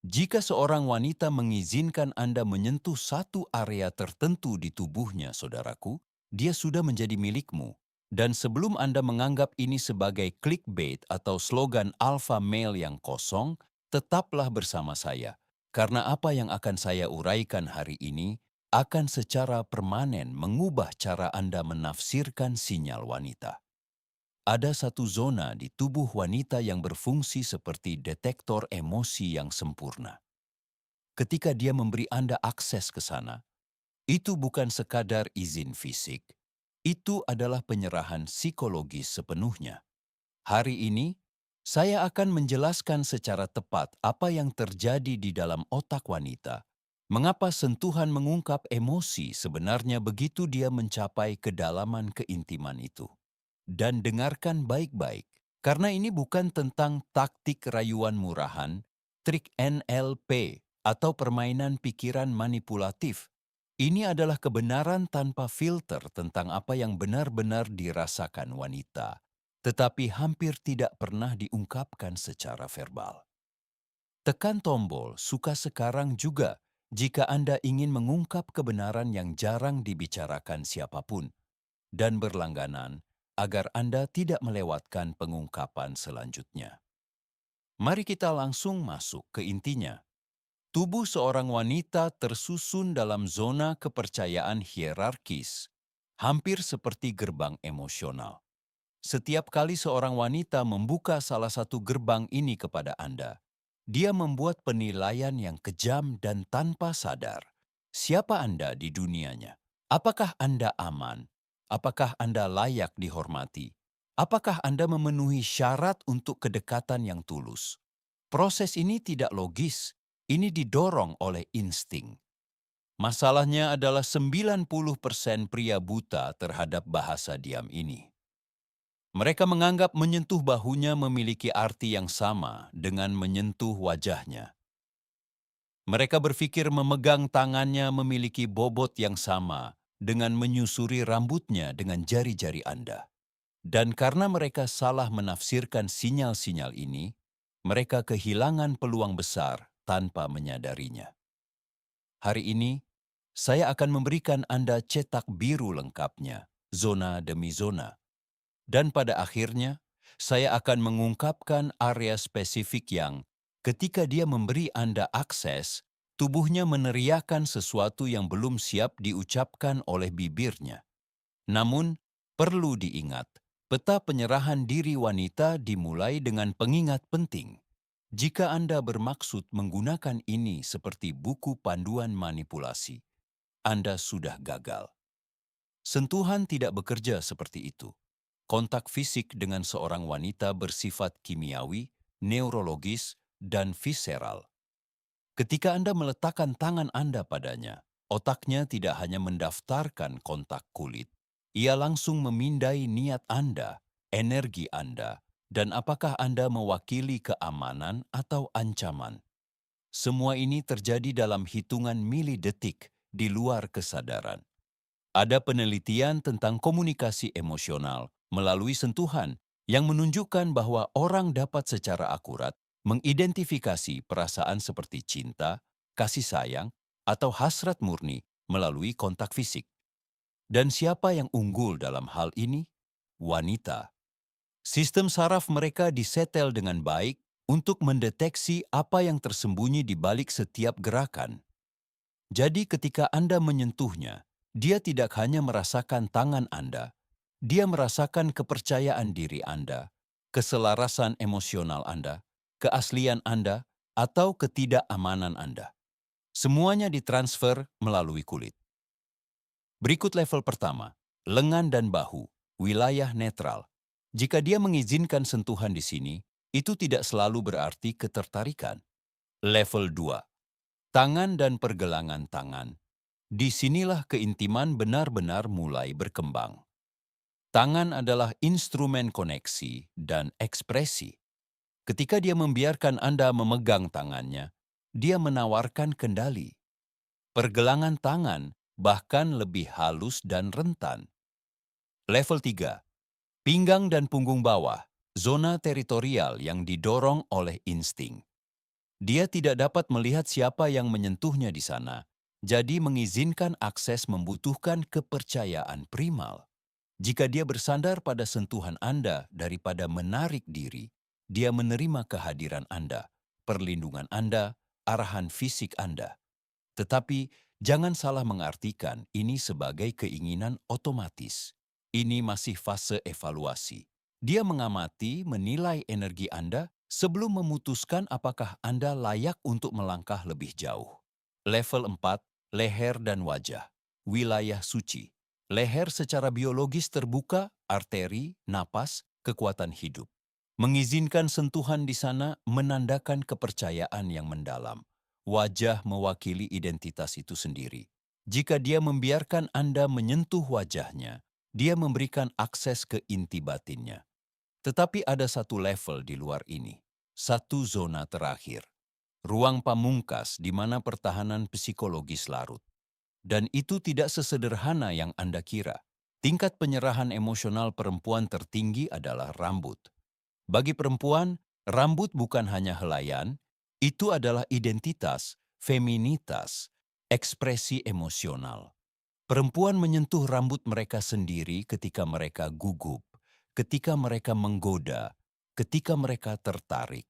Jika seorang wanita mengizinkan Anda menyentuh satu area tertentu di tubuhnya, saudaraku, dia sudah menjadi milikmu. Dan sebelum Anda menganggap ini sebagai clickbait atau slogan alpha male yang kosong, tetaplah bersama saya. Karena apa yang akan saya uraikan hari ini akan secara permanen mengubah cara Anda menafsirkan sinyal wanita. Ada satu zona di tubuh wanita yang berfungsi seperti detektor emosi yang sempurna. Ketika dia memberi Anda akses ke sana, itu bukan sekadar izin fisik, itu adalah penyerahan psikologis sepenuhnya. Hari ini, saya akan menjelaskan secara tepat apa yang terjadi di dalam otak wanita, mengapa sentuhan mengungkap emosi sebenarnya begitu dia mencapai kedalaman keintiman itu. Dan dengarkan baik-baik, karena ini bukan tentang taktik rayuan murahan, trik NLP, atau permainan pikiran manipulatif. Ini adalah kebenaran tanpa filter tentang apa yang benar-benar dirasakan wanita, tetapi hampir tidak pernah diungkapkan secara verbal. Tekan tombol "suka sekarang" juga jika Anda ingin mengungkap kebenaran yang jarang dibicarakan siapapun, dan berlangganan agar Anda tidak melewatkan pengungkapan selanjutnya. Mari kita langsung masuk ke intinya. Tubuh seorang wanita tersusun dalam zona kepercayaan hierarkis, hampir seperti gerbang emosional. Setiap kali seorang wanita membuka salah satu gerbang ini kepada Anda, dia membuat penilaian yang kejam dan tanpa sadar. Siapa Anda di dunianya? Apakah Anda aman? Apakah Anda layak dihormati? Apakah Anda memenuhi syarat untuk kedekatan yang tulus? Proses ini tidak logis, ini didorong oleh insting. Masalahnya adalah 90% pria buta terhadap bahasa diam ini. Mereka menganggap menyentuh bahunya memiliki arti yang sama dengan menyentuh wajahnya. Mereka berpikir memegang tangannya memiliki bobot yang sama dengan menyusuri rambutnya dengan jari-jari Anda. Dan karena mereka salah menafsirkan sinyal-sinyal ini, mereka kehilangan peluang besar tanpa menyadarinya. Hari ini, saya akan memberikan Anda cetak biru lengkapnya, zona demi zona. Dan pada akhirnya, saya akan mengungkapkan area spesifik yang, ketika dia memberi Anda akses, tubuhnya meneriakan sesuatu yang belum siap diucapkan oleh bibirnya. Namun, perlu diingat, peta penyerahan diri wanita dimulai dengan pengingat penting. Jika Anda bermaksud menggunakan ini seperti buku panduan manipulasi, Anda sudah gagal. Sentuhan tidak bekerja seperti itu. Kontak fisik dengan seorang wanita bersifat kimiawi, neurologis, dan visceral. Ketika Anda meletakkan tangan Anda padanya, otaknya tidak hanya mendaftarkan kontak kulit, ia langsung memindai niat Anda, energi Anda, dan apakah Anda mewakili keamanan atau ancaman. Semua ini terjadi dalam hitungan milidetik di luar kesadaran. Ada penelitian tentang komunikasi emosional melalui sentuhan yang menunjukkan bahwa orang dapat secara akurat mengidentifikasi perasaan seperti cinta, kasih sayang, atau hasrat murni melalui kontak fisik. Dan siapa yang unggul dalam hal ini? Wanita. Sistem saraf mereka disetel dengan baik untuk mendeteksi apa yang tersembunyi di balik setiap gerakan. Jadi ketika Anda menyentuhnya, dia tidak hanya merasakan tangan Anda, dia merasakan kepercayaan diri Anda, keselarasan emosional Anda, keaslian Anda, atau ketidakamanan Anda. Semuanya ditransfer melalui kulit. Berikut level pertama, lengan dan bahu, wilayah netral. Jika dia mengizinkan sentuhan di sini, itu tidak selalu berarti ketertarikan. Level 2, tangan dan pergelangan tangan. Disinilah keintiman benar-benar mulai berkembang. Tangan adalah instrumen koneksi dan ekspresi. Ketika dia membiarkan Anda memegang tangannya, dia menawarkan kendali. Pergelangan tangan bahkan lebih halus dan rentan. Level 3, pinggang dan punggung bawah, zona teritorial yang didorong oleh insting. Dia tidak dapat melihat siapa yang menyentuhnya di sana, jadi mengizinkan akses membutuhkan kepercayaan primal. Jika dia bersandar pada sentuhan Anda daripada menarik diri, dia menerima kehadiran Anda, perlindungan Anda, arahan fisik Anda. Tetapi jangan salah mengartikan ini sebagai keinginan otomatis. Ini masih fase evaluasi. Dia mengamati, menilai energi Anda sebelum memutuskan apakah Anda layak untuk melangkah lebih jauh. Level 4, leher dan wajah. Wilayah suci. Leher secara biologis terbuka, arteri, napas, kekuatan hidup. Mengizinkan sentuhan di sana menandakan kepercayaan yang mendalam. Wajah mewakili identitas itu sendiri. Jika dia membiarkan Anda menyentuh wajahnya, dia memberikan akses ke inti batinnya. Tetapi ada satu level di luar ini, satu zona terakhir, ruang pamungkas di mana pertahanan psikologis larut. Dan itu tidak sesederhana yang Anda kira. Tingkat penyerahan emosional perempuan tertinggi adalah rambut. Bagi perempuan, rambut bukan hanya helaian, itu adalah identitas, feminitas, ekspresi emosional. Perempuan menyentuh rambut mereka sendiri ketika mereka gugup, ketika mereka menggoda, ketika mereka tertarik,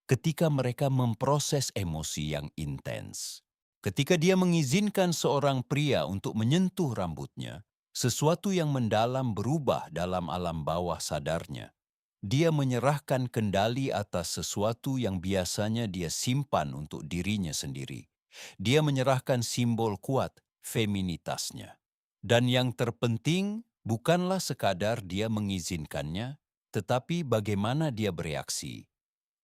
ketika mereka memproses emosi yang intens. Ketika dia mengizinkan seorang pria untuk menyentuh rambutnya, sesuatu yang mendalam berubah dalam alam bawah sadarnya. Dia menyerahkan kendali atas sesuatu yang biasanya dia simpan untuk dirinya sendiri. Dia menyerahkan simbol kuat, feminitasnya. Dan yang terpenting bukanlah sekadar dia mengizinkannya, tetapi bagaimana dia bereaksi.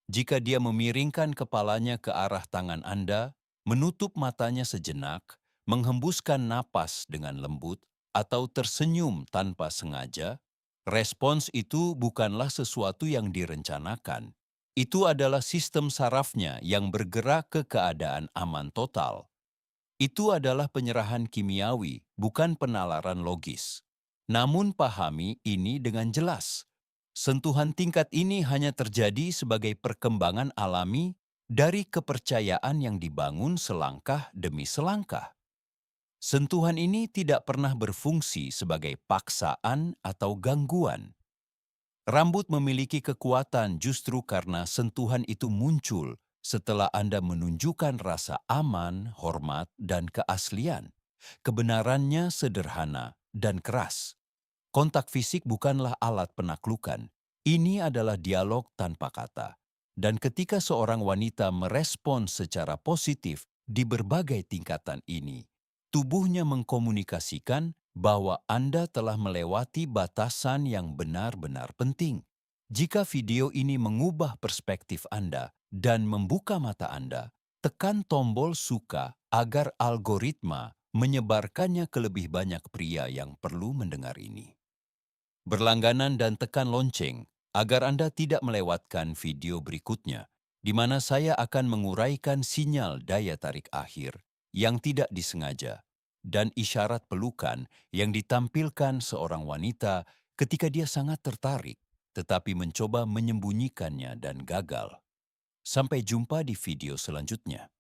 Jika dia memiringkan kepalanya ke arah tangan Anda, menutup matanya sejenak, menghembuskan napas dengan lembut, atau tersenyum tanpa sengaja, respons itu bukanlah sesuatu yang direncanakan. Itu adalah sistem sarafnya yang bergerak ke keadaan aman total. Itu adalah penyerahan kimiawi, bukan penalaran logis. Namun pahami ini dengan jelas. Sentuhan tingkat ini hanya terjadi sebagai perkembangan alami dari kepercayaan yang dibangun selangkah demi selangkah. Sentuhan ini tidak pernah berfungsi sebagai paksaan atau gangguan. Rambut memiliki kekuatan justru karena sentuhan itu muncul setelah Anda menunjukkan rasa aman, hormat, dan keaslian. Kebenarannya sederhana dan keras. Kontak fisik bukanlah alat penaklukan. Ini adalah dialog tanpa kata. Dan ketika seorang wanita merespon secara positif di berbagai tingkatan ini, tubuhnya mengkomunikasikan bahwa Anda telah melewati batasan yang benar-benar penting. Jika video ini mengubah perspektif Anda dan membuka mata Anda, tekan tombol suka agar algoritma menyebarkannya ke lebih banyak pria yang perlu mendengar ini. Berlangganan dan tekan lonceng agar Anda tidak melewatkan video berikutnya, di mana saya akan menguraikan sinyal daya tarik akhir yang tidak disengaja dan isyarat pelukan yang ditampilkan seorang wanita ketika dia sangat tertarik, tetapi mencoba menyembunyikannya dan gagal. Sampai jumpa di video selanjutnya.